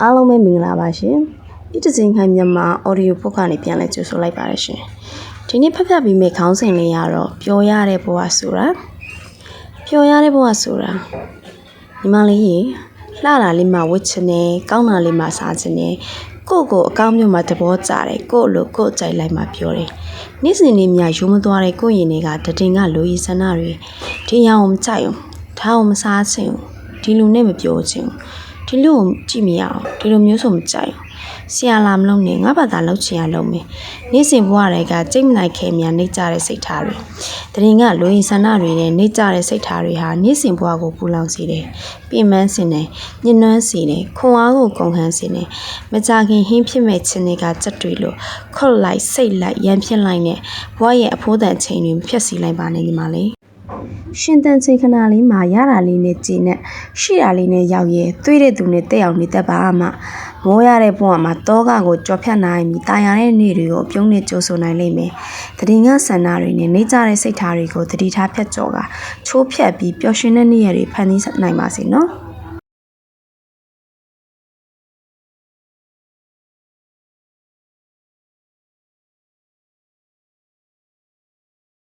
အားလုံးပဲမင်္ဂလာပါရှင်။ဤတစ်ချိန်ခိုင်မြန်မာ audio book ကနေပြန်လည်ကြိုဆိုလိုက်ပါရရှင်။ဒီနေ့ဖတ်ပြပေးမယ့်ခေါင်းစဉ်လေးကတော့ပျော်ရတဲ့ဘဝဆိုတာပျော်ရတဲ့ဘဝဆိုတာညီမလေးရေလှလာလေးမှဝတ်ချင်တယ်ကောင်းတာလေးမှစားချင်တယ်ကိုအကောင်းမျိုးမှသဘောကျတယ်ကိုလိုကိုကြိုက်လိုက်မှပြောတယ်။နေ့စဉ်နေ့မြရုံးမသွားတဲ့ကိုရင်တွေကတတင်ကလိုရည်ဆန္ဒတွေဒီရအောင်မကြိုက်ဘူးဒါအောင်မစားချင်ဘူးဒီလူနဲ့မပြောချင်ဘူးဒီလူကိုကြည့်မရအောင်ဒီလိုမျိုးဆိုမကြိုက်ဘူးဆရာလာမလုပ်နဲ့ငါဘာသာလုပ်ချင်ရလုပ်မယ်နေ့စဉ်ဘဝတွေကကြိတ်မနိုင်ခဲများနေကြတဲ့စိတ်ထားတွေတရင်ကလူရင်ဆန္ဒတွေနဲ့နေကြတဲ့စိတ်ထားတွေဟာနေ့စဉ်ဘဝကိုပူလောင်စေတယ်ပြင်ပန်းစေတယ်ညှဉ်းနှွမ်းစေတယ်ခွန်အားကိုကုန်ခန်းစေတယ်မကြခင်ဟင်းဖြစ်မဲ့ခြင်းတွေကစက်တွေလို့ခွတ်လိုက်စိတ်လိုက်ရန်ဖြစ်လိုက်နဲ့ဘဝရဲ့အဖိုးတန်ချိန်တွေဖြတ်စီလိုက်ပါနဲ့ညီမလေးရှင်တန်ချိန်ခဏလေးမှာရတာလေးနဲ့ကြည်နဲ့ရှိတာလေးနဲ့ရောက်ရဲသွေးတဲ့သူနဲ့တက်အောင်နေတတ်ပါမှမိုးရတဲ့ဘဝမှာတောကကိုကြော်ဖြတ်နိုင်ပြီးတာယာတဲ့နေ့တွေကိုအပြုံးနဲ့ကြိုးဆိုနိုင်လိမ့်မယ်။တည်ငါဆန္ဒတွေနဲ့နေကြတဲ့စိတ်ထားတွေကိုတတိထားဖြတ်ကျော်ကချိုးဖြတ်ပြီးပျော်ရွှင်တဲ့နေ့ရက်တွေဖန်တီးနိုင်ပါစေနော်။